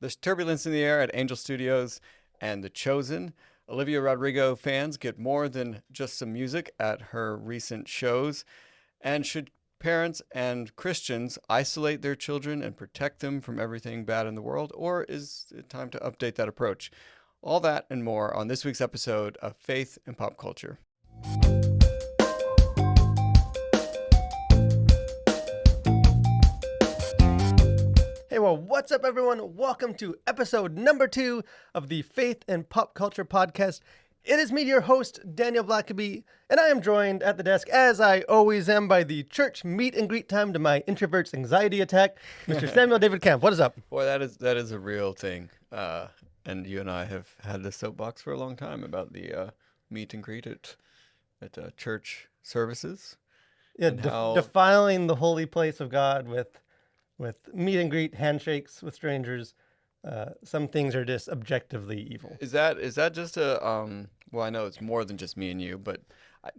There's turbulence in the air at Angel Studios and The Chosen. Olivia Rodrigo fans get more than just some music at her recent shows. And should parents and Christians isolate their children and protect them from everything bad in the world? Or is it time to update that approach? All that and more on this week's episode of Faith and Pop Culture. Hey, well, what's up, everyone? Welcome to episode number 2 of the Faith and Pop Culture Podcast. It is me, your host, Daniel Blackaby, and I am joined at the desk, as I always am, by the church meet and greet time to my introvert's anxiety attack, Mr. Samuel David Camp. What is up? Boy, that is a real thing. And you and I have had this soapbox for a long time about the meet and greet at church services. Yeah, and how... defiling the holy place of God with meet and greet handshakes with strangers. Some things are just objectively evil. Is that just a well, I know it's more than just me and you, but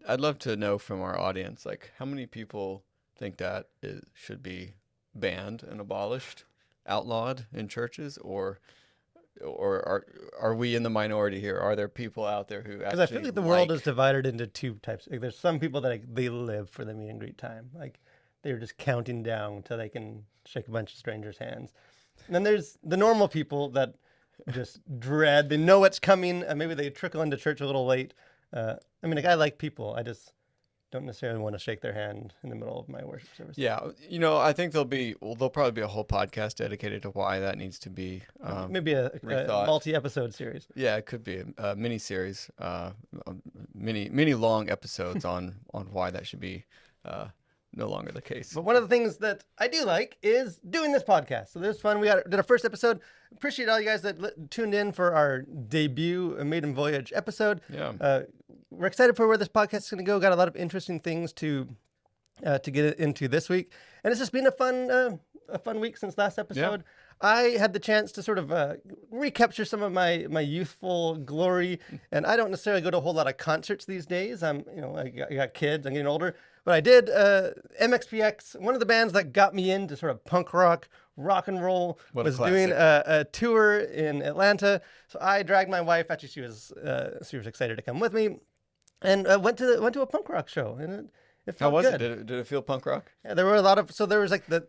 I'd love to know from our audience, like, how many people think that it should be banned and abolished, outlawed in churches, or are we in the minority here? Are there people out there who actually? Because I feel like the world is divided into two types. Like, there's some people that they live for the meet and greet time, like they're just counting down until they can shake a bunch of strangers' hands. And then there's the normal people that just dread. They know what's coming, and maybe they trickle into church a little late. I mean, like, I like people. I just don't necessarily want to shake their hand in the middle of my worship service. Yeah, I think there'll probably be a whole podcast dedicated to why that needs to be maybe a multi-episode series. Yeah, it could be a mini series, many long episodes on why that should be no longer the case. But one of the things that I do like is doing this podcast. So this is fun. We did our first episode. Appreciate all you guys that tuned in for our debut Maiden Voyage episode. Yeah. We're excited for where this podcast is going to go. Got a lot of interesting things to get into this week, and it's just been a fun week since last episode. Yeah. I had the chance to sort of recapture some of my youthful glory, and I don't necessarily go to a whole lot of concerts these days. I got kids. I'm getting older. But I did MXPX, one of the bands that got me into sort of punk rock and roll, was doing a tour in Atlanta. So I dragged my wife. Actually, she was excited to come with me, and went to a punk rock show. And it felt How was good. it? Did it feel punk rock? Yeah, there were a lot of. So there was like the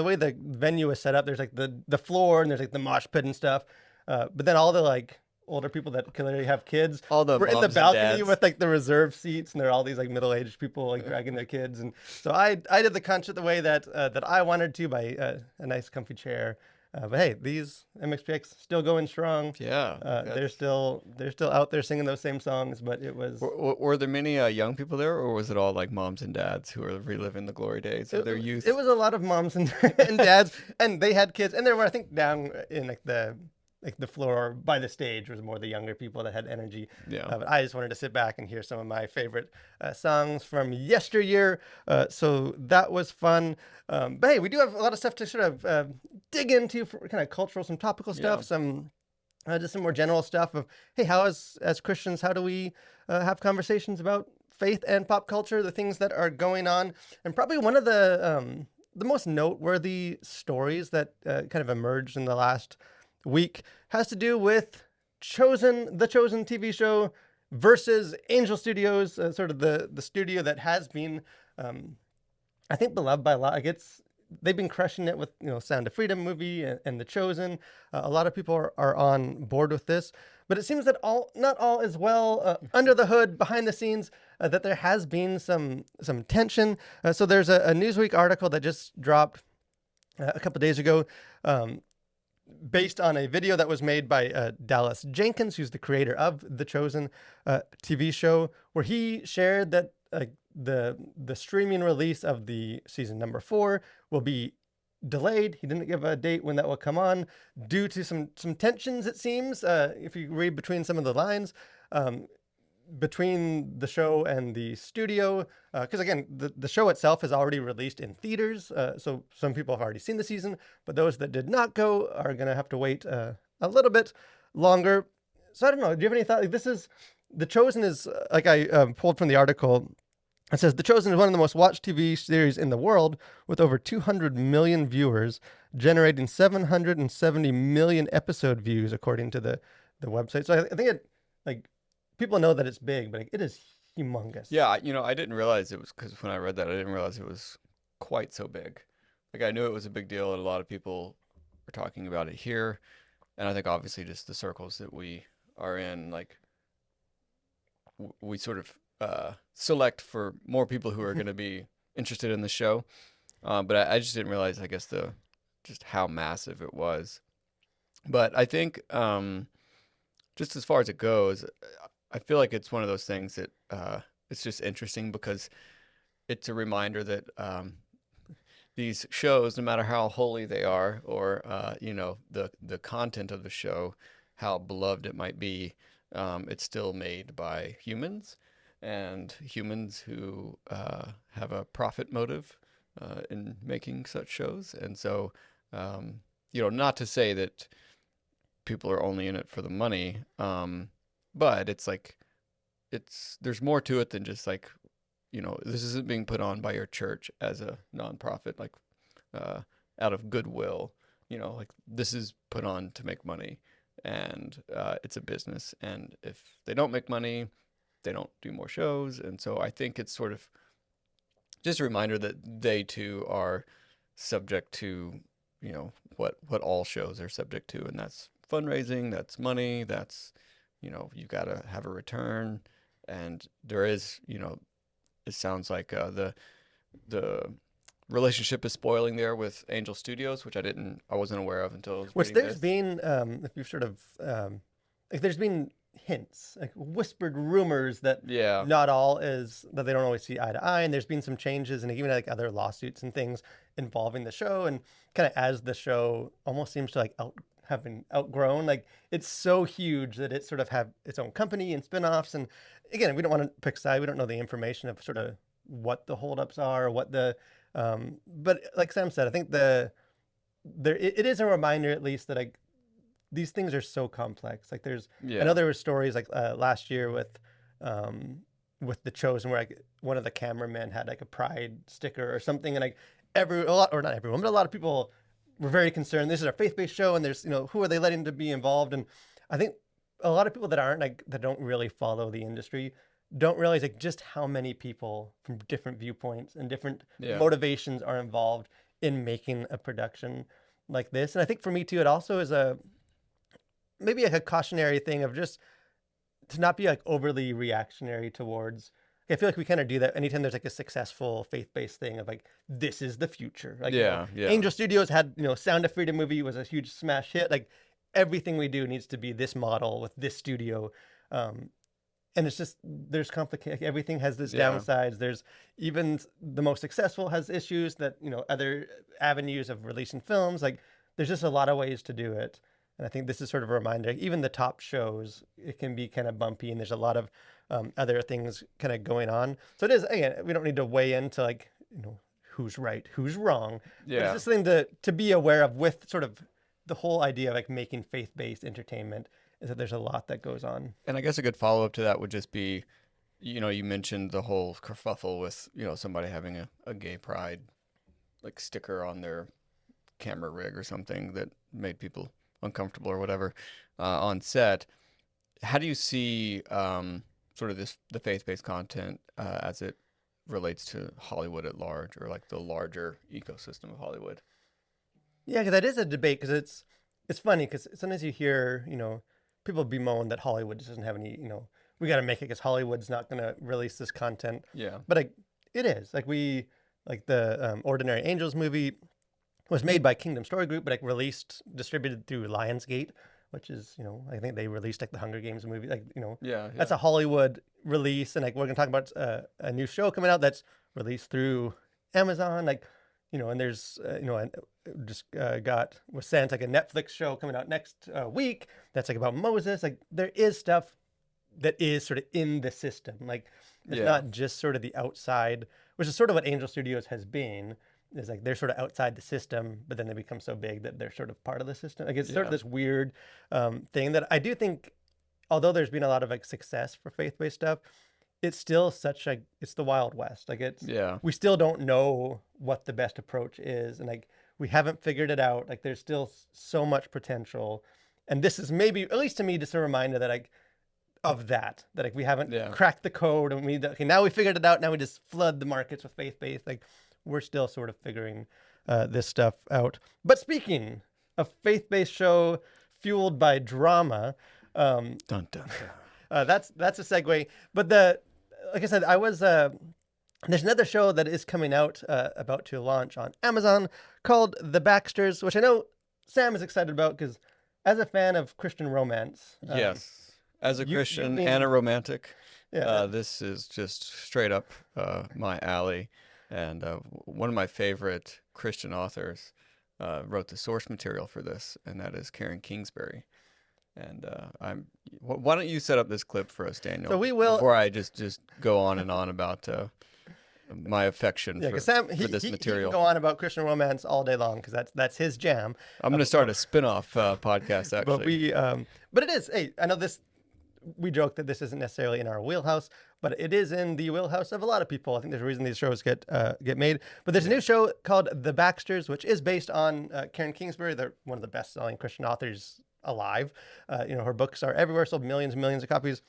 way the venue is set up. There's like the floor, and there's like the mosh pit and stuff. But then all the like older people that clearly have kids were in the balcony with like the reserve seats, and there are all these like middle-aged people like dragging their kids. And so I did the concert the way that I wanted to, by a nice comfy chair. But hey, these MXPX still going strong. Yeah, they're still out there singing those same songs. But it was. Were there many young people there, or was it all like moms and dads who were reliving the glory days of their youth? It was a lot of moms and dads, and they had kids, and there were, I think, down in the floor by the stage was more the younger people that had energy. Yeah. But I just wanted to sit back and hear some of my favorite songs from yesteryear. So that was fun. But hey, we do have a lot of stuff to sort of dig into for kind of cultural, some topical stuff, some just some more general stuff of, hey, how as Christians, how do we have conversations about faith and pop culture, the things that are going on? And probably one of the most noteworthy stories that kind of emerged in the last week has to do with the Chosen TV show versus Angel Studios, sort of the studio that has been, I think, beloved by a lot. Like, they've been crushing it with Sound of Freedom movie and The Chosen. A lot of people are on board with this, but it seems that not all is well under the hood, behind the scenes. That there has been some tension. So there's a Newsweek article that just dropped a couple days ago. Based on a video that was made by Dallas Jenkins, who's the creator of The Chosen TV show, where he shared that the streaming release of the season number 4 will be delayed. He didn't give a date when that will come on, due to some tensions, it seems, if you read between some of the lines. Between the show and the studio, because again, the show itself is already released in theaters, so some people have already seen the season, but those that did not go are going to have to wait a little bit longer. So I don't know, do you have any thought? Like, The Chosen is, like I pulled from the article, it says, The Chosen is one of the most watched TV series in the world, with over 200 million viewers. generating 770 million episode views according to the website. So I think it, like, people know that it's big, but like, it is humongous. Yeah, I didn't realize it was because when I read that, I didn't realize it was quite so big. Like I knew it was a big deal, and a lot of people are talking about it here. And I think obviously just the circles that we are in, like we sort of select for more people who are going to be interested in the show. But I just didn't realize, I guess, the just how massive it was. But I think just as far as it goes, I feel like it's one of those things that it's just interesting because it's a reminder that these shows, no matter how holy they are, or the content of the show, how beloved it might be, it's still made by humans, and humans who have a profit motive in making such shows. And so, not to say that people are only in it for the money, but it's like there's more to it than just like this isn't being put on by your church as a nonprofit, like out of goodwill. Like this is put on to make money, and it's a business. And if they don't make money, they don't do more shows. And so I think it's sort of just a reminder that they too are subject to, what all shows are subject to, and that's fundraising, that's money, that's, you've got to have a return, and there is, it sounds like the relationship is spoiling there with Angel Studios, which I wasn't aware of until I was Which reading there's this. been, if you've sort of, like there's been hints, like whispered rumors that Yeah, not all is, that they don't always see eye to eye. And there's been some changes and even like other lawsuits and things involving the show. And kind of as the show almost seems to like having outgrown, like it's so huge that it sort of have its own company and spinoffs. And again, we don't want to pick side. We don't know the information of sort of what the holdups are, what the, but like Sam said, I think it is a reminder at least that like these things are so complex. Like I know yeah, there were stories like last year with The Chosen where like one of the cameramen had like a pride sticker or something, and like a lot, or not everyone, but a lot of people were very concerned. This is a faith-based show, and there's who are they letting to be involved? And I think a lot of people that don't really follow the industry don't realize like just how many people from different viewpoints and different yeah, motivations are involved in making a production like this. And I think for me too, it also is maybe like a cautionary thing of just to not be like overly reactionary towards. I feel like we kind of do that anytime there's like a successful faith-based thing of like this is the future. Like yeah, yeah, Angel Studios had Sound of Freedom movie was a huge smash hit. Like everything we do needs to be this model with this studio. And it's just there's complicated. Everything has this yeah. downsides. There's even the most successful has issues that other avenues of releasing films. Like there's just a lot of ways to do it. And I think this is sort of a reminder. Even the top shows, it can be kind of bumpy, and there's a lot of other things kind of going on. So it is, again, we don't need to weigh into like who's right, who's wrong. But it's Yeah. just something to be aware of with sort of the whole idea of like making faith-based entertainment is that there's a lot that goes on. And I guess a good follow up to that would just be, you mentioned the whole kerfuffle with, somebody having a gay pride like sticker on their camera rig or something that made people uncomfortable or whatever on set. How do you see sort of the faith based content as it relates to Hollywood at large, or like the larger ecosystem of Hollywood? Yeah, because that is a debate. Because it's funny because sometimes you hear people bemoan that Hollywood just doesn't have any we got to make it because Hollywood's not going to release this content. Yeah. But like it is like the Ordinary Angels movie was made by Kingdom Story Group, but like released distributed through Lionsgate, which is I think they released like the Hunger Games movie, like Yeah. that's Yeah. a Hollywood release. And like we're gonna talk about a new show coming out that's released through Amazon, like and there's just was sent like a Netflix show coming out next week that's like about Moses. Like there is stuff that is sort of in the system, like it's Yeah. not just sort of the outside, which is sort of what Angel Studios has been. Is like they're sort of outside the system, but then they become so big that they're sort of part of the system. Like it's sort of Yeah. this weird thing that I do think, although there's been a lot of like success for faith-based stuff, it's still it's the Wild West. Like Yeah. we still don't know what the best approach is, and like we haven't figured it out. Like there's still so much potential. And this is maybe, at least to me, just a reminder that like of that like we haven't Yeah. cracked the code, and okay, now we figured it out. Now we just flood the markets with faith-based. Like we're still sort of figuring this stuff out. But speaking of faith-based show fueled by drama, Dun, dun, dun. that's a segue. But like I said, there's another show that is coming out, about to launch on Amazon, called The Baxters, which I know Sam is excited about because, as a fan of Christian romance, Yes. As a you Christian mean- and a romantic, yeah, this is just straight up my alley. And one of my favorite Christian authors wrote the source material for this, and that is Karen Kingsbury. And why don't you set up this clip for us, Daniel? So we will- before I just go on and on about my affection yeah, for, because Sam for he this can material. go on about Christian romance all day long because that's his jam. I'm going to start a spin-off podcast, actually. But it is. Hey, I know this. We joke that this isn't necessarily in our wheelhouse, but it is in the wheelhouse of a lot of people. I think there's a reason these shows get made. But there's a new show called The Baxters, which is based on Karen Kingsbury. They're one of the best-selling Christian authors alive. Her books are everywhere, sold millions and millions of copies.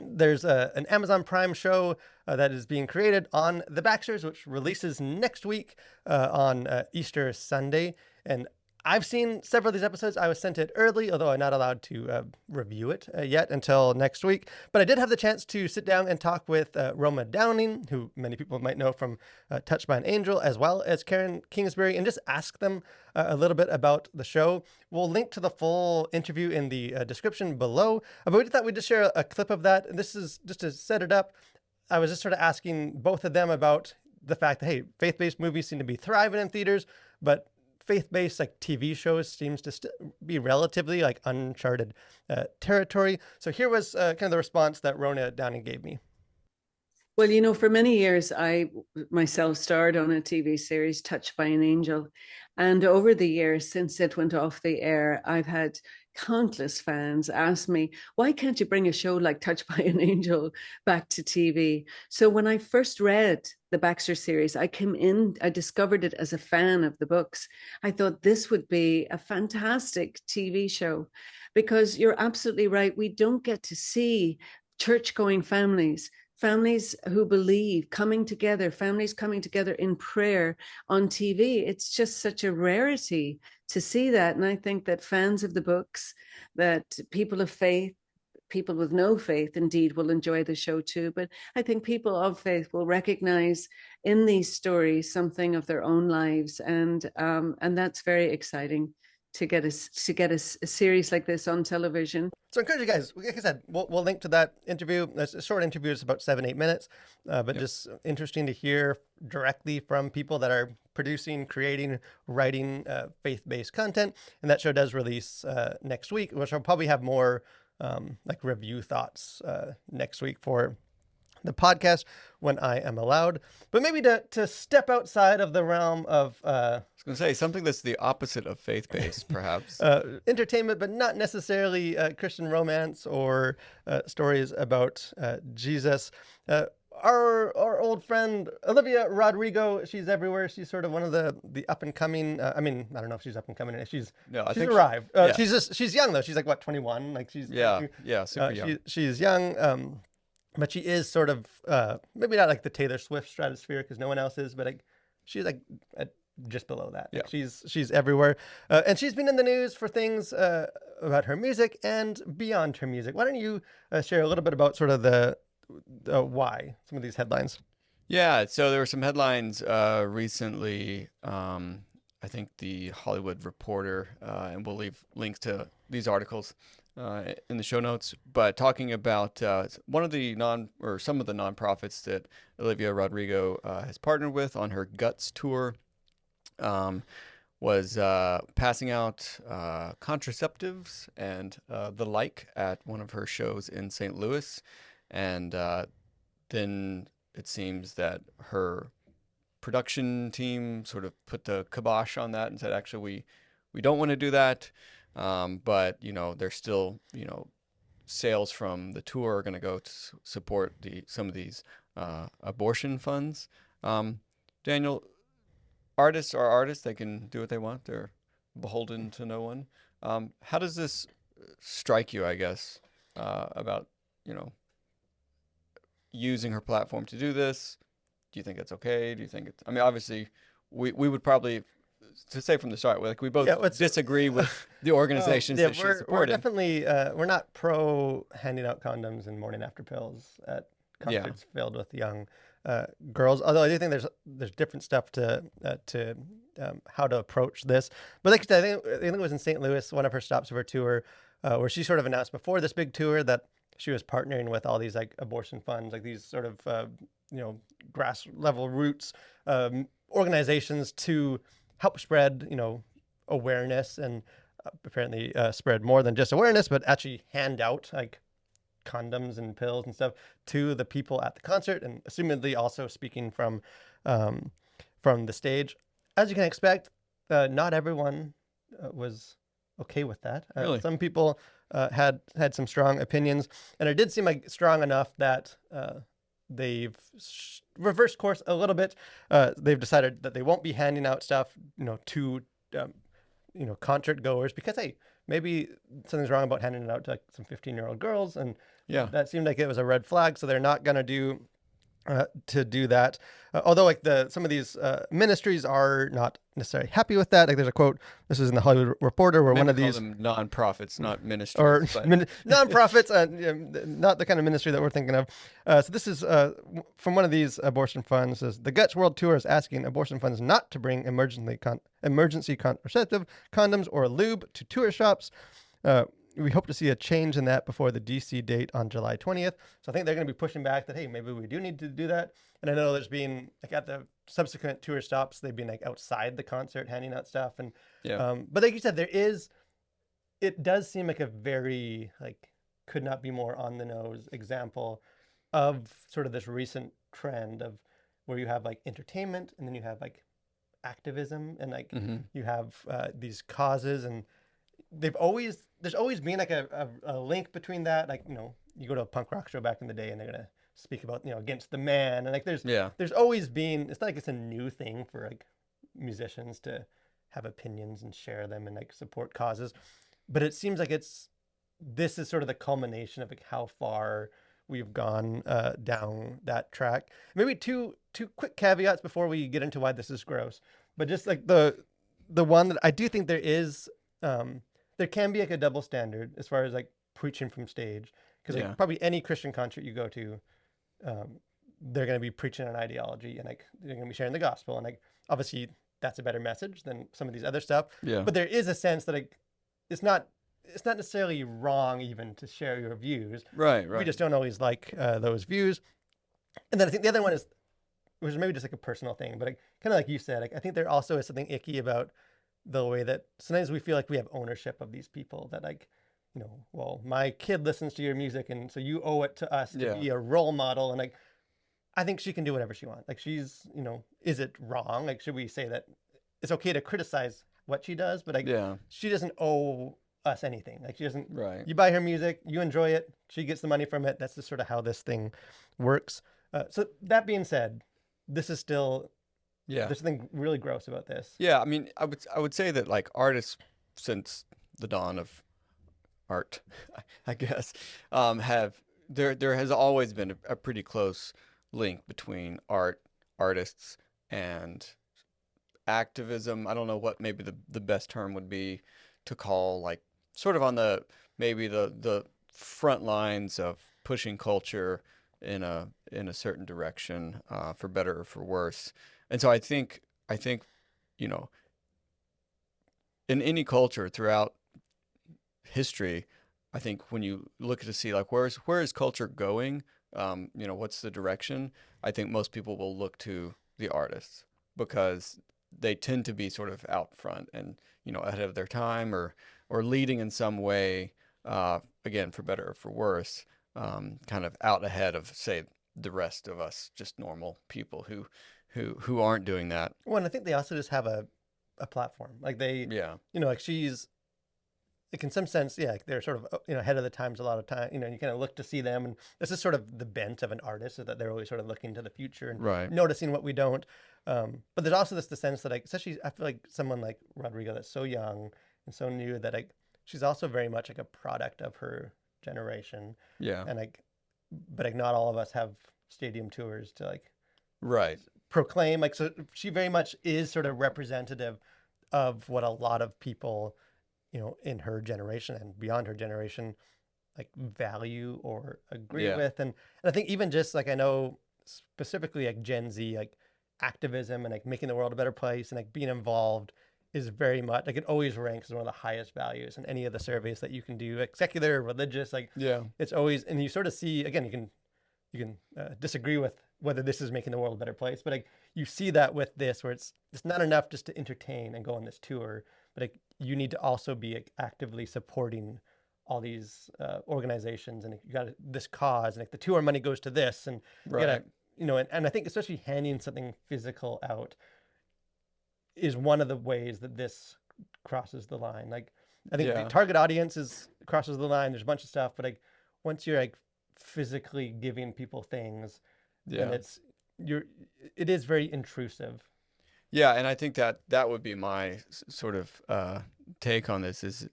There's an Amazon Prime show that is being created on The Baxters, which releases next week on Easter Sunday. And I've seen several of these episodes. I was sent it early, although I'm not allowed to review it yet until next week. But I did have the chance to sit down and talk with Roma Downing, who many people might know from Touched by an Angel, as well as Karen Kingsbury, and just ask them a little bit about the show. We'll link to the full interview in the description below. But we thought we'd just share a clip of that. And this is just to set it up. I was just sort of asking both of them about the fact that, hey, faith-based movies seem to be thriving in theaters, but faith-based like TV shows seems to be relatively like uncharted territory. So here was kind of the response that Rona Downing gave me. Well, for many years, I myself starred on a TV series, Touched by an Angel. And over the years, since it went off the air, I've had countless fans ask me, why can't you bring a show like Touched by an Angel back to TV? So when I first read the Baxter series, I discovered it as a fan of the books. I thought this would be a fantastic TV show because you're absolutely right. We don't get to see church-going families who believe coming together, families coming together in prayer on TV. It's just such a rarity to see that. And I think that fans of the books, that people of faith, people with no faith indeed will enjoy the show too. But I think people of faith will recognize in these stories something of their own lives. And that's very exciting to get a series like this on television. So I encourage you guys, like I said, we'll link to that interview. It's a short interview. It's about 7-8 minutes, but just interesting to hear directly from people that are producing, creating, writing faith-based content. And that show does release next week, which I'll probably have more like review thoughts next week for the podcast when I am allowed. But maybe to step outside of the realm of I was going to say something that's the opposite of faith-based, perhaps. entertainment, but not necessarily Christian romance or stories about Jesus. Our old friend Olivia Rodrigo, she's everywhere. She's sort of one of the up and coming. I mean, I don't know if she's up and coming. She's arrived. She's young though. She's like what, 21? Like she's super young. She's young. But she is sort of maybe not like the Taylor Swift stratosphere because no one else is, but like she's like just below that. Yeah. Like she's everywhere, and she's been in the news for things about her music and beyond her music. Why don't you share a little bit about sort of the why some of these headlines? Yeah, so there were some headlines recently. I think the Hollywood Reporter, and we'll leave links to these articles in the show notes, but talking about some of the nonprofits that Olivia Rodrigo has partnered with on her Guts tour, was passing out contraceptives and the like at one of her shows in St. Louis. And then it seems that her production team sort of put the kibosh on that and said, actually, we don't want to do that. But, there's still, sales from the tour are going to go to support some of these abortion funds. Daniel, artists are artists. They can do what they want. They're beholden to no one. How does this strike you, I guess, about, you know, using her platform to do this? Do you think it's okay? Do you think it's, I mean, obviously, we would probably, to say from the start, like we both disagree with the organizations that she's we're supporting. definitely we're not pro handing out condoms and morning after pills at concerts filled with young girls. Although I do think there's different stuff to how to approach this. But like I said, I think it was in St. Louis, one of her stops of her tour, where she sort of announced before this big tour that she was partnering with all these like abortion funds, like these sort of grass level roots organizations to help spread awareness and apparently spread more than just awareness, but actually hand out like condoms and pills and stuff to the people at the concert, and assumedly also speaking from the stage. As you can expect, not everyone was okay with that. Really? Some people had some strong opinions, and it did seem like strong enough that they've reversed course a little bit. They've decided that they won't be handing out stuff, to concert goers because, hey, maybe something's wrong about handing it out to like some 15-year-old girls, and that seemed like it was a red flag. So they're not going to do that. Although like some of these ministries are not necessarily happy with that. Like there's a quote, this is in the Hollywood Reporter, where one of these nonprofits, not ministries, or but nonprofits, not the kind of ministry that we're thinking of. So this is from one of these abortion funds. Says the Guts World Tour is asking abortion funds not to bring emergency contraceptive condoms or lube to tour shops. We hope to see a change in that before the DC date on July 20th. So I think they're going to be pushing back that, hey, maybe we do need to do that. And I know there's been, like at the subsequent tour stops, they've been like outside the concert handing out stuff. And but like you said, it does seem like a very, like, could not be more on the nose example of sort of this recent trend of where you have like entertainment and then you have like activism and like you have these causes, and there's always been like a link between that. Like, you go to a punk rock show back in the day and they're going to speak about, against the man. And like, there's always been, it's not like it's a new thing for like musicians to have opinions and share them and like support causes. But it seems like this is sort of the culmination of like how far we've gone down that track. Maybe two quick caveats before we get into why this is gross. But just like the one that I do think there is, there can be like a double standard as far as like preaching from stage, because like probably any Christian concert you go to, they're going to be preaching an ideology and like they're going to be sharing the gospel, and like obviously that's a better message than some of these other stuff. But there is a sense that like it's not necessarily wrong even to share your views. Right. We just don't always like those views. And then I think the other one is, which is maybe just like a personal thing, but like, kind of like you said, like I think there also is something icky about the way that sometimes we feel like we have ownership of these people, that like, well, my kid listens to your music and so you owe it to us to be a role model. And like, I think she can do whatever she wants. Like she's, is it wrong? Like, should we say that it's okay to criticize what she does, but like, she doesn't owe us anything. Like she doesn't, you buy her music, you enjoy it, she gets the money from it. That's just sort of how this thing works. So that being said, this is still, there's something really gross about this. Yeah, I mean, I would say that like artists since the dawn of art, I guess, there has always been a pretty close link between artists, and activism. I don't know what maybe the best term would be to call, like sort of on the front lines of pushing culture in a certain direction, for better or for worse. And so I think in any culture throughout history, I think when you look to see like where is culture going, what's the direction, I think most people will look to the artists, because they tend to be sort of out front and ahead of their time, or leading in some way, again, for better or for worse, kind of out ahead of, say, the rest of us, just normal people who aren't doing that. Well, and I think they also just have a platform. Like they, like like in some sense, yeah, like they're sort of ahead of the times a lot of time. You kind of look to see them, and this is sort of the bent of an artist, is that they're always sort of looking to the future and Right. noticing what we don't. But there's also the sense that, like, especially I feel like someone like Rodrigo that's so young and so new that like she's also very much like a product of her generation, Yeah. and like, but like not all of us have stadium tours to like Right. proclaim. Like, so she very much is sort of representative of what a lot of people in her generation and beyond her generation, like value or agree Yeah. with. And I think even just like, I know specifically like Gen Z, like activism and like making the world a better place and like being involved is very much like, it always ranks as one of the highest values in any of the surveys that you can do, like secular, religious, like Yeah. it's always, and you sort of see, again, you can disagree with whether this is making the world a better place, but like you see that with this, where it's not enough just to entertain and go on this tour, but like you need to also be like, actively supporting all these organizations, and you got this cause, and like the tour money goes to this, and you gotta, Right. and I think especially handing something physical out is one of the ways that this crosses the line. Like, I think the Yeah. target audience crosses the line. There's a bunch of stuff, but like once you're like physically giving people things, then Yeah. it is very intrusive. Yeah, and I think that would be my sort of take on this is,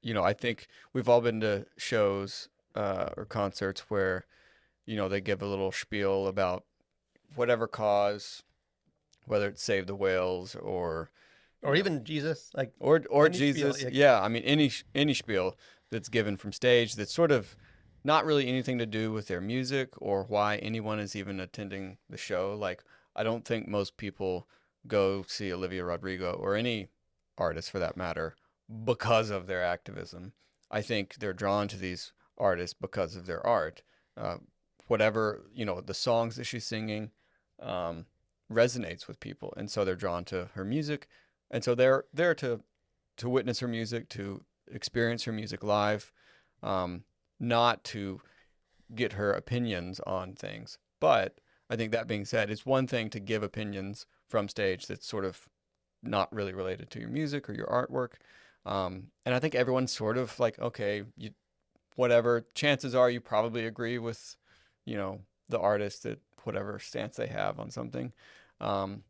I think we've all been to shows or concerts where, they give a little spiel about whatever cause, whether it's Save the Whales or, Or even Jesus, like or any spiel, Jesus. like, Yeah, I mean any spiel that's given from stage that's sort of not really anything to do with their music or why anyone is even attending the show. Like I don't think most people go see Olivia Rodrigo or any artist for that matter because of their activism. I think they're drawn to these artists because of their art. Uh, Whatever, the songs that she's singing um, resonates with people, and so they're drawn to her music, and so they're there to witness her music, to experience her music live, um, not to get her opinions on things. But I think that being said, it's one thing to give opinions from stage that's sort of not really related to your music or your artwork. And I think everyone's sort of like, okay, whatever. Chances are you probably agree with, the artist at whatever stance they have on something. Um,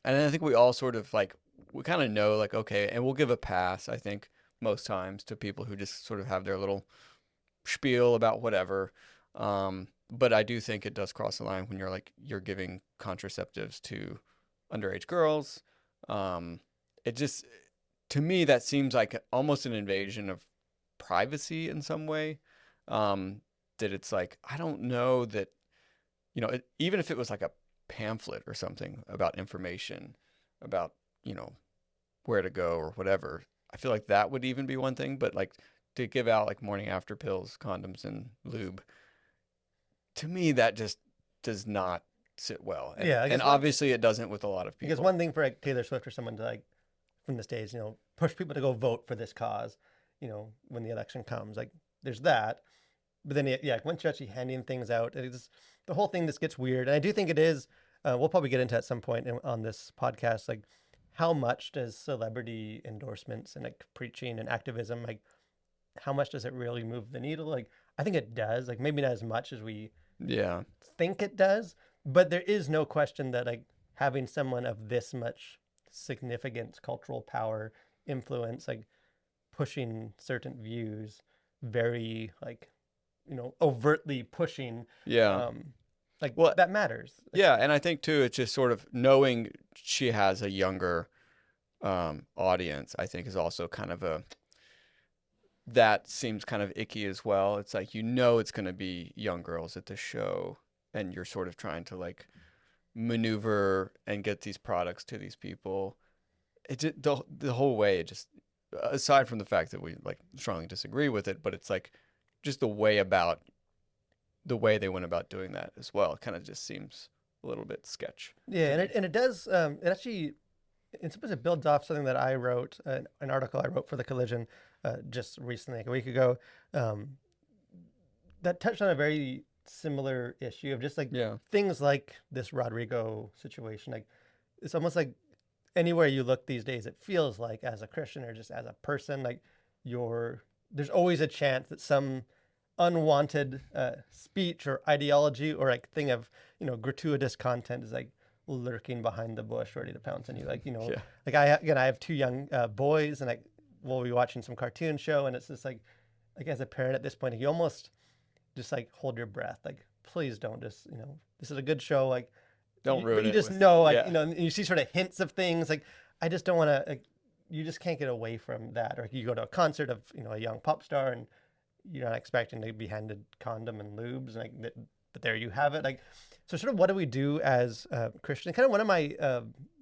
and then I think we all sort of like, we kind of know, like, okay, and we'll give a pass, I think, most times to people who just sort of have their little spiel about whatever. But I do think it does cross the line when you're giving contraceptives to underage girls. It just, to me, that seems like almost an invasion of privacy in some way. That it's like, I don't know that, even if it was like a pamphlet or something about information about, where to go or whatever, I feel like that would even be one thing. But like to give out like morning after pills, condoms, and lube, to me, that just does not sit well. And, yeah, I and guess obviously it doesn't with a lot of because people. one thing for like Taylor Swift or someone to like from the stage, push people to go vote for this cause, when the election comes, like there's that. But then, yeah, once you're actually handing things out, the whole thing just gets weird. And I do think it is, we'll probably get into at some point on this podcast, like how much does celebrity endorsements and like preaching and activism, like how much does it really move the needle? Like, I think it does, like maybe not as much as we Yeah. think it does, but there is no question that like having someone of this much significance, cultural power, influence, like pushing certain views, very like overtly pushing, Yeah. like Well, that matters. yeah. And I think too, it's just sort of knowing she has a younger audience, I think is also kind of that seems kind of icky as well. It's like, it's going to be young girls at the show and you're sort of trying to like maneuver and get these products to these people. It just, the whole way, it just, aside from the fact that we like strongly disagree with it, but it's like just the way they went about doing that as well. It kind of just seems a little bit sketch. Yeah, to and me. it does. It actually, in some ways, it builds off something that I wrote, an article I wrote for the Collision just recently, like a week ago, um, that touched on a very similar issue of just like Yeah. things like this Rodrigo situation. Like it's almost like anywhere you look these days, it feels like as a Christian or just as a person, like there's always a chance that some unwanted speech or ideology or like thing of gratuitous content is like lurking behind the bush, ready to pounce on you. Like Yeah. like I have two young boys, and like we'll be watching some cartoon show, and it's just like as a parent at this point, you almost just like hold your breath, like please don't just this is a good show, like Don't ruin but you it just with- know like yeah. and you see sort of hints of things like I just don't want to like, you just can't get away from that. Or you go to a concert of a young pop star and you're not expecting to be handed condom and lubes, like but there you have it. Like, so sort of what do we do as Christian? Kind of one of my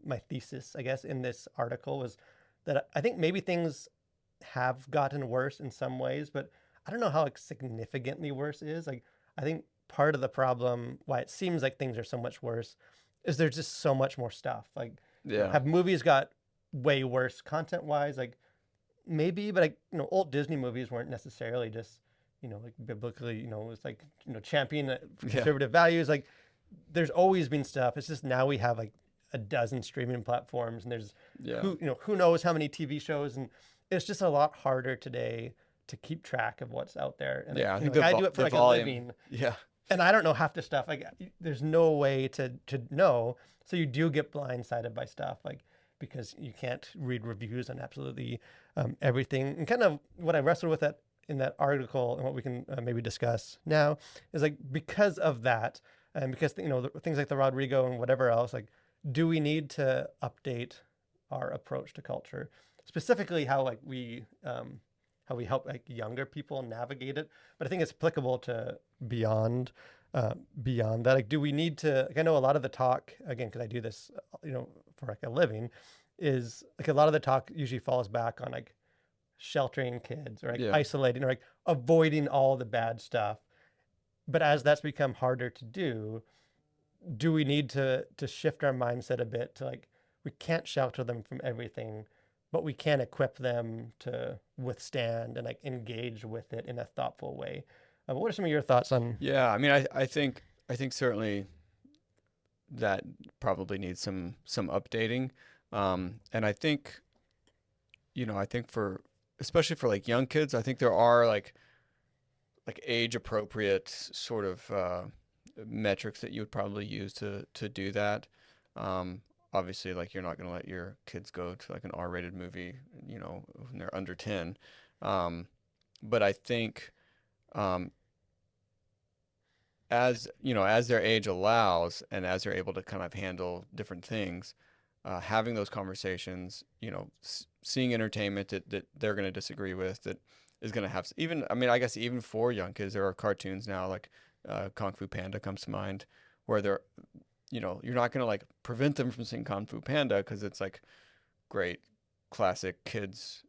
my thesis, I guess, in this article was that I think maybe things have gotten worse in some ways, but I don't know how like, significantly worse is. Like, I think part of the problem why it seems like things are so much worse is there's just so much more stuff. Like, Yeah. have movies got way worse content wise? Like, maybe, but like old Disney movies weren't necessarily just like biblically it was like champion conservative values. Like, there's always been stuff. It's just now we have like a dozen streaming platforms, and there's Yeah. who knows how many TV shows, and it's just a lot harder today to keep track of what's out there. And Yeah. I think like, I the do it for the like volume. a living, Yeah. and I don't know half the stuff. Like, there's no way to know. So you do get blindsided by stuff, like because you can't read reviews on absolutely everything. And kind of what I wrestled with in that article, and what we can maybe discuss now, is like because of that, and because things like the Rodrigo and whatever else, like, do we need to update our approach to culture, specifically how like we help like younger people navigate it? But I think it's applicable to beyond that. Like, do we need to? Like, I know a lot of the talk, again, because I do this, for like a living, is like a lot of the talk usually falls back on like sheltering kids or like Yeah. isolating or like avoiding all the bad stuff. But as that's become harder to do we need to shift our mindset a bit to like we can't shelter them from everything, but we can equip them to withstand and like engage with it in a thoughtful way? What are some of your thoughts on? Yeah. I mean, I think certainly that probably needs some updating. And I think, I think especially for like young kids, I think there are like age appropriate sort of metrics that you would probably use to do that. Obviously, like you're not going to let your kids go to like an R-rated movie, when they're under 10. But I think as their age allows and as they're able to kind of handle different things, having those conversations, seeing entertainment that they're going to disagree with, that is going to have even, I mean, I guess even for young kids, there are cartoons now like Kung Fu Panda comes to mind, where they're, you're not going to like prevent them from seeing Kung Fu Panda because it's like great classic kids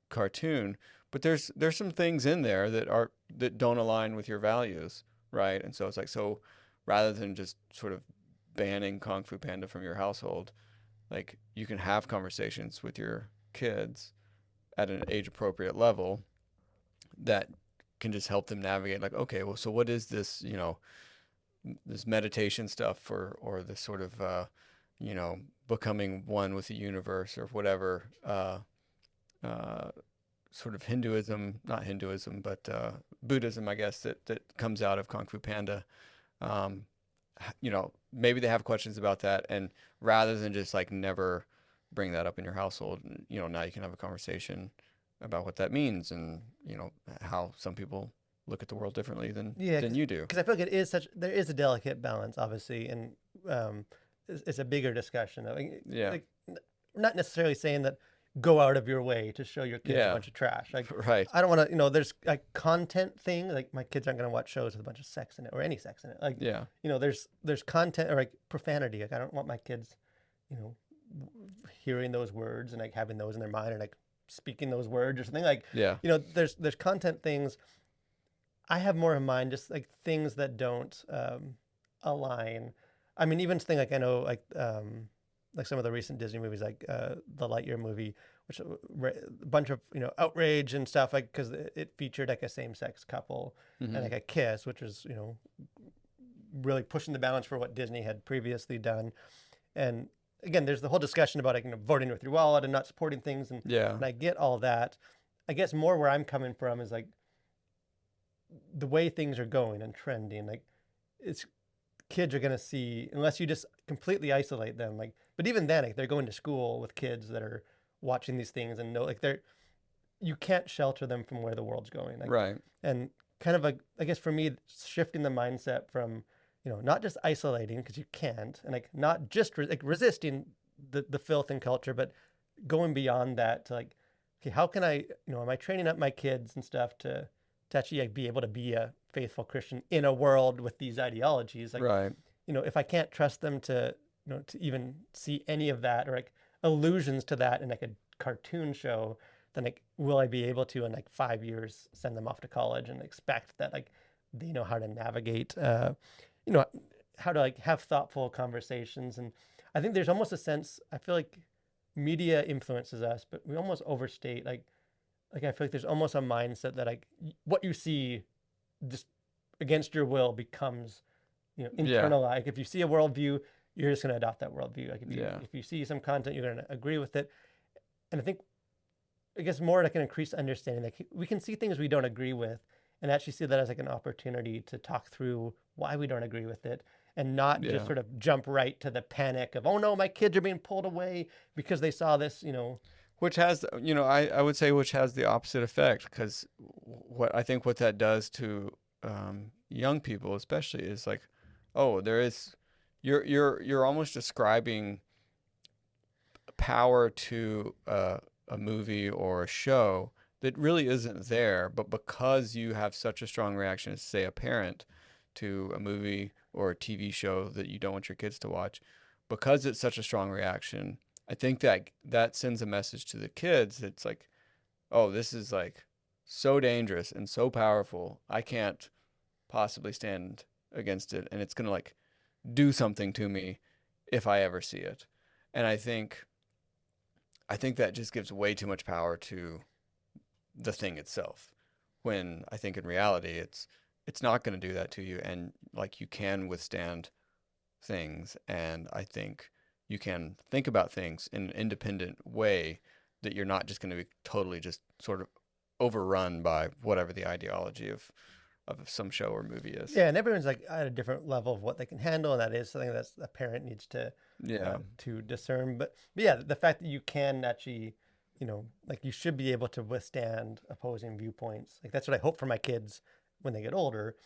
cartoon, but there's some things in there that don't align with your values, right? And so it's like, so rather than just sort of banning Kung Fu Panda from your household, like you can have conversations with your kids at an age appropriate level that can just help them navigate, like, okay, well, so what is this, this meditation stuff or this sort of becoming one with the universe or whatever, sort of Hinduism, not Hinduism, but Buddhism, I guess, that comes out of Kung Fu Panda. Maybe they have questions about that, and rather than just like never bring that up in your household, now you can have a conversation about what that means, and how some people look at the world differently than you do. Because I feel like there is a delicate balance, obviously, and it's a bigger discussion. Yeah. Like, not necessarily saying that go out of your way to show your kids a bunch of trash. Like, Right. I don't want to, there's like content thing, like my kids aren't going to watch shows with a bunch of sex in it or any sex in it. Like, Yeah. There's content or like profanity. Like, I don't want my kids, hearing those words and like having those in their mind and like speaking those words or something. Like, Yeah. there's content things. I have more in mind just like things that don't align. I mean, even thing like I know like some of the recent Disney movies, like the Lightyear movie, which a bunch of outrage and stuff, like because it featured like a same-sex couple and like a kiss, which was really pushing the balance for what Disney had previously done. And again, there's the whole discussion about like voting with your wallet and not supporting things, and Yeah. and I get all that. I guess more where I'm coming from is like the way things are going and trending. Like it's kids are gonna see unless you just completely isolate them. Like, but even then, like, they're going to school with kids that are watching these things and know like they're you can't shelter them from where the world's going. Like, Right. and kind of like I guess for me, shifting the mindset from not just isolating because you can't, and like not just like resisting the filth and culture, but going beyond that to like, okay, how can I, am I training up my kids and stuff to actually like, be able to be a faithful Christian in a world with these ideologies? Like, Right. if I can't trust them to, to even see any of that or like allusions to that in like a cartoon show, then like, will I be able to in like 5 years send them off to college and expect that like they know how to navigate, how to like have thoughtful conversations? And I think there's almost a sense, I feel like media influences us, but we almost overstate like I feel like there's almost a mindset that like what you see just against your will becomes internal. Like if you see a worldview, you're just going to adopt that worldview. Like if you see some content, you're going to agree with it. And I guess more like an increased understanding. Like we can see things we don't agree with, and actually see that as like an opportunity to talk through why we don't agree with it, and not just sort of jump right to the panic of, oh no, my kids are being pulled away because they saw this. Which has, I would say which has the opposite effect, because what I think what that does to young people especially is like, oh, you're almost describing power to a movie or a show that really isn't there, but because you have such a strong reaction as, say, a parent to a movie or a TV show that you don't want your kids to watch, because it's such a strong reaction, I think that sends a message to the kids. It's like, oh, this is like so dangerous and so powerful. I can't possibly stand against it, and it's gonna like do something to me if I ever see it. And I think that just gives way too much power to the thing itself, when I think in reality it's not going to do that to you, and like you can withstand things, and I think you can think about things in an independent way, that you're not just going to be totally just sort of overrun by whatever the ideology of some show or movie is. Yeah, and everyone's like at a different level of what they can handle, and that is something that a parent needs to discern. But yeah, the fact that you can actually, like you should be able to withstand opposing viewpoints. Like that's what I hope for my kids when they get older.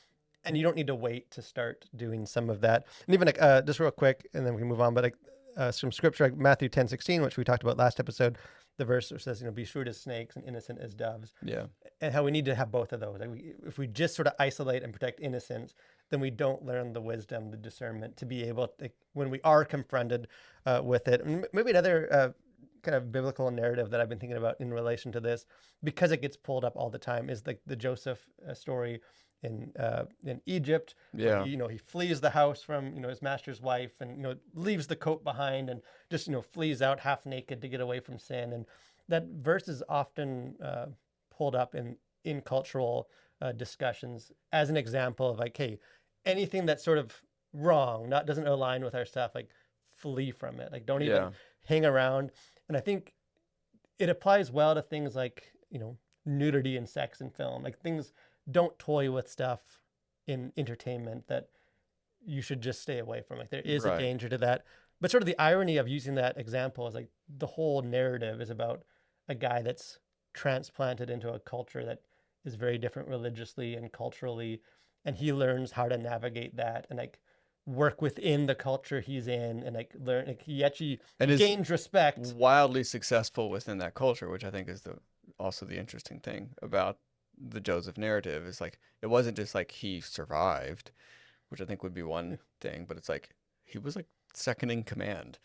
And you don't need to wait to start doing some of that. And even like just real quick, and then we can move on. But like some scripture, like Matthew 10:16, which we talked about last episode, the verse which says, be shrewd as snakes and innocent as doves. Yeah. And how we need to have both of those. Like if we just sort of isolate and protect innocence, then we don't learn the wisdom, the discernment to be able to, when we are confronted with it. And maybe another kind of biblical narrative that I've been thinking about in relation to this, because it gets pulled up all the time, is like the Joseph story in Egypt. Yeah. Where, he flees the house from, his master's wife, and, leaves the coat behind and just, flees out half naked to get away from sin. And that verse is often pulled up in cultural discussions as an example of like, hey, anything that's sort of wrong, doesn't align with our stuff, like flee from it. Like don't even hang around. And I think it applies well to things like, nudity and sex in film, like things. Don't toy with stuff in entertainment that you should just stay away from. Like there is a danger to that. But sort of the irony of using that example is like the whole narrative is about a guy that's transplanted into a culture that is very different religiously and culturally, and he learns how to navigate that and like work within the culture he's in, and like learn. Like he actually gains respect. Wildly successful within that culture, which I think is also the interesting thing about the Joseph narrative, is like it wasn't just like he survived, which I think would be one thing, but it's like he was like second in command,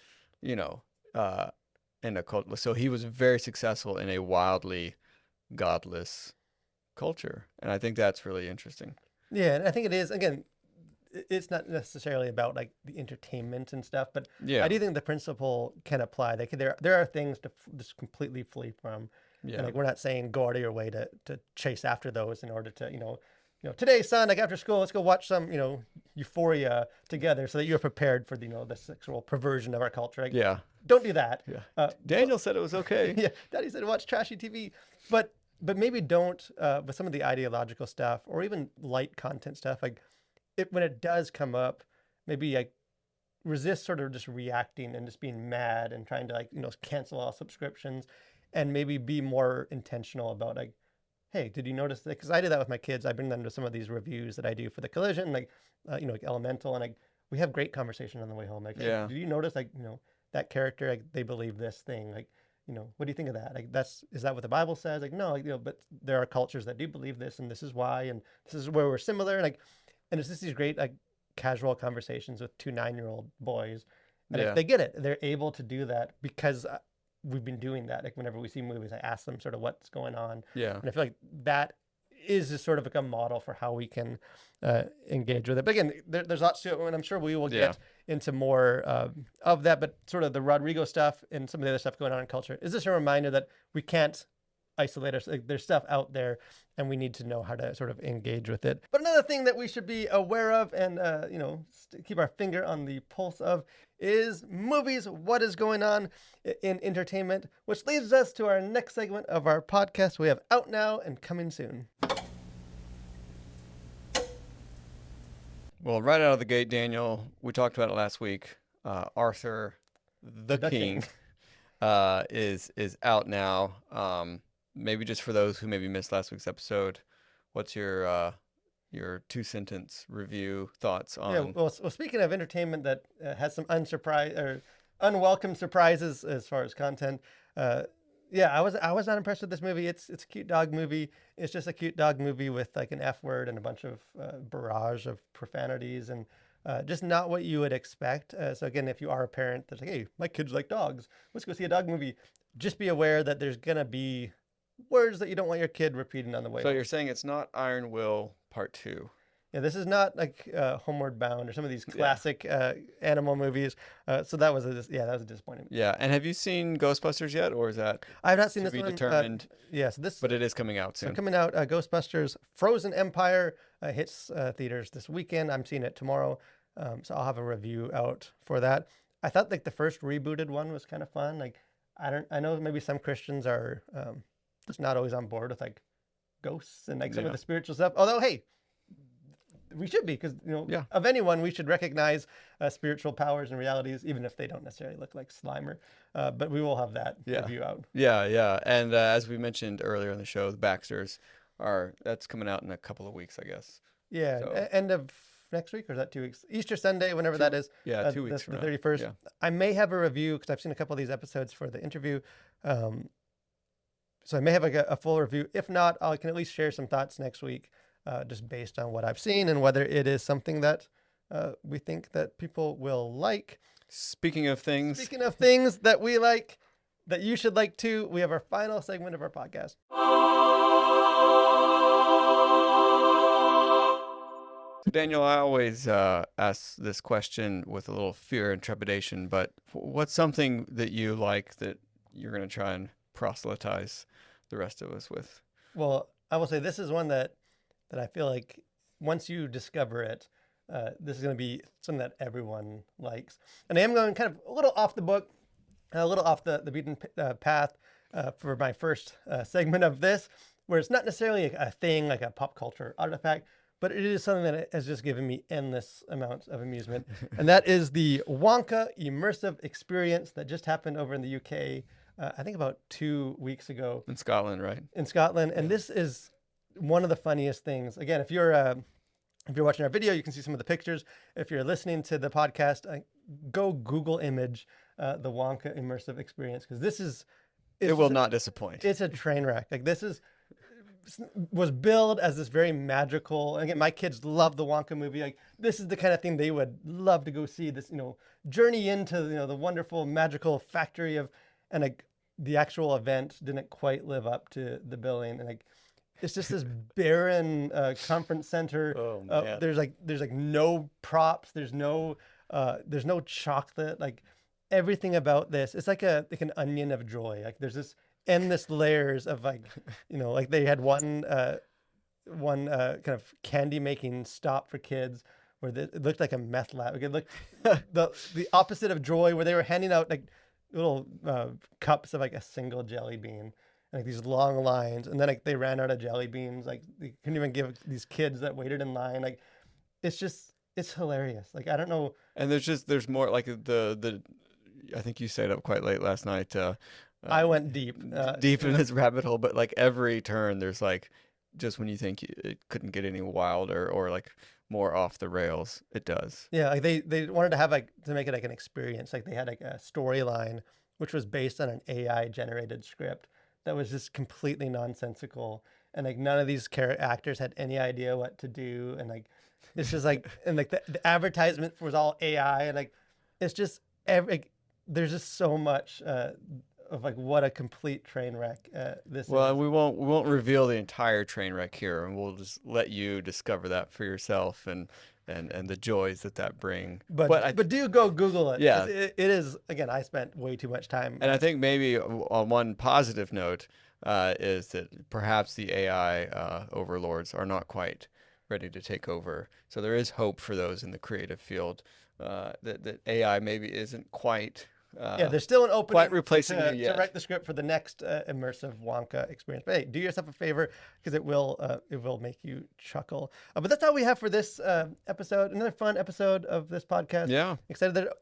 in a cult. So he was very successful in a wildly godless culture, and I think that's really interesting. Yeah, and I think it is, again, it's not necessarily about like the entertainment and stuff, but I do think the principle can apply. There are things to just completely flee from. Yeah. And like we're not saying go out of your way to chase after those in order to, today, son, like after school, let's go watch some, Euphoria together so that you're prepared for the sexual perversion of our culture. Like, don't do that. Yeah. Daniel said it was okay. Yeah. Daddy said watch trashy TV. But but maybe don't with some of the ideological stuff or even light content stuff. Like when it does come up, maybe like resist sort of just reacting and just being mad and trying to like cancel all subscriptions, and maybe be more intentional about like, hey, did you notice that? Because I do that with my kids. I bring them to some of these reviews that I do for the Collision, like like Elemental, and like we have great conversation on the way home. Like, hey, Yeah. did you notice like that character, like they believe this thing, like what do you think of that? Like is that what the Bible says? Like no, like, but there are cultures that do believe this, and this is why, and this is where we're similar, like, and it's just these great like casual conversations with two 9-year-old boys, and Yeah. if they get it, they're able to do that because we've been doing that. Like whenever we see movies, I ask them sort of what's going on, Yeah. and I feel like that is just sort of like a model for how we can engage with it. But again, there's lots to it, and I'm sure we will Yeah. get into more of that. But sort of the Rodrigo stuff and some of the other stuff going on in culture is just a reminder that we can't isolate ourselves. Like, there's stuff out there, and we need to know how to sort of engage with it. But another thing that we should be aware of and keep our finger on the pulse of is movies. What is going on in entertainment? Which leads us to our next segment of our podcast. We have Out Now and Coming Soon. Well, right out of the gate, Daniel, we talked about it last week. Arthur the King is out now. Maybe just for those who maybe missed last week's episode, what's your 2-sentence review thoughts on? Yeah, well, speaking of entertainment that has some unwelcome surprises as far as content, yeah, I was not impressed with this movie. It's a cute dog movie. It's just a cute dog movie with like an F word and a bunch of barrage of profanities and just not what you would expect. So again, if you are a parent that's like, hey, my kids like dogs, let's go see a dog movie. Just be aware that there's gonna be words that you don't want your kid repeating on the way. So you're saying it's not Iron Will Part 2? Yeah, this is not like Homeward Bound or some of these classic animal movies. So that was a disappointment. Yeah, and have you seen Ghostbusters yet, or is that I have not seen to this be one. determined? Yes, But it is coming out so soon. coming out. Ghostbusters: Frozen Empire hits theaters this weekend. I'm seeing it tomorrow, so I'll have a review out for that. I thought like the first rebooted one was kind of fun. Like I know maybe some Christians are just not always on board with like ghosts and like some of the spiritual stuff. Although, hey, we should be, because of anyone, we should recognize spiritual powers and realities, even if they don't necessarily look like Slimer. But we will have that review out. Yeah. And as we mentioned earlier in the show, the Baxters that's coming out in a couple of weeks, I guess. Yeah, So- end of next week, or is that 2 weeks? Easter Sunday, whenever that is. Yeah, 2 weeks the from now. 31st. Yeah. I may have a review because I've seen a couple of these episodes for the interview. So I may have a full review. If not, I can at least share some thoughts next week, just based on what I've seen and whether it is something that we think that people will like. Speaking of things, that we like, that you should like too, we have our final segment of our podcast. So Daniel, I always ask this question with a little fear and trepidation, but what's something that you like that you're going to try and proselytize the rest of us with? Well, I will say this is one that I feel like once you discover it, this is going to be something that everyone likes. And I am going kind of a little off the book, a little off the beaten path for my first segment of this, where it's not necessarily a thing like a pop culture artifact, but it is something that has just given me endless amounts of amusement. And that is the Wonka immersive experience that just happened over in the UK, I think about 2 weeks ago. In Scotland, right? In Scotland. And this is one of the funniest things. Again, if you're watching our video, you can see some of the pictures. If you're listening to the podcast, go Google image the Wonka immersive experience, because It will not disappoint. It's a train wreck. Like was billed as this very magical. Again, my kids love the Wonka movie. Like this is the kind of thing they would love to go see. This journey into the wonderful magical factory of, and like the actual event didn't quite live up to the billing, and like it's just this barren conference center. Oh, man. There's like no props. There's no chocolate. Like everything about this, it's like an onion of joy. Like there's this endless layers of like like they had one kind of candy making stop for kids where it looked like a meth lab. Like, it looked the opposite of joy, where they were handing out like little cups of like a single jelly bean, and like these long lines, and then like they ran out of jelly beans. Like they couldn't even give these kids that waited in line. Like it's hilarious. Like I don't know. And there's more like the I think you stayed up quite late last night. I went deep, Deep in this rabbit hole, but like every turn, there's like just when you think it couldn't get any wilder or like more off the rails, it does. Yeah, like they wanted to have like to make it like an experience. Like they had like a storyline which was based on an AI generated script that was just completely nonsensical, and like none of these actors had any idea what to do, and like it's just like and like the advertisement was all AI, and like it's just there's just so much of like what a complete train wreck this Well, is. we won't reveal the entire train wreck here, and we'll just let you discover that for yourself and the joys that bring. But do go Google it. Yeah. It is, again, I spent way too much time. And I think maybe on one positive note is that perhaps the AI overlords are not quite ready to take over. So there is hope for those in the creative field that AI maybe isn't quite. Yeah, there's still an opening quite replacing to, you yet. to write the script for the next immersive Wonka experience. But hey, do yourself a favor because it will make you chuckle. But that's all we have for this episode. Another fun episode of this podcast. Yeah. Excited that it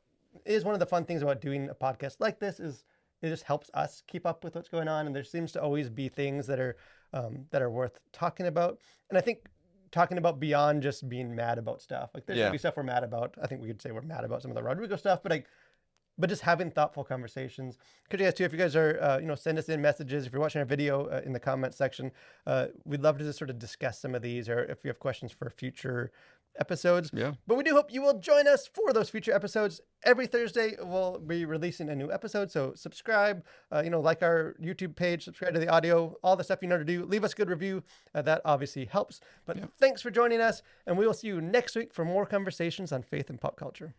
is one of the fun things about doing a podcast like this is it just helps us keep up with what's going on, and there seems to always be things that are worth talking about. And I think talking about beyond just being mad about stuff. Like there's gonna be stuff we're mad about. I think we could say we're mad about some of the Rodrigo stuff, but just having thoughtful conversations. Could you guys too, if you guys are, send us in messages. If you're watching our video in the comment section, we'd love to just sort of discuss some of these, or if you have questions for future episodes. Yeah. But we do hope you will join us for those future episodes. Every Thursday, we'll be releasing a new episode. So subscribe, like our YouTube page, subscribe to the audio, all the stuff you know to do. Leave us a good review. That obviously helps. But thanks for joining us. And we will see you next week for more conversations on faith and pop culture.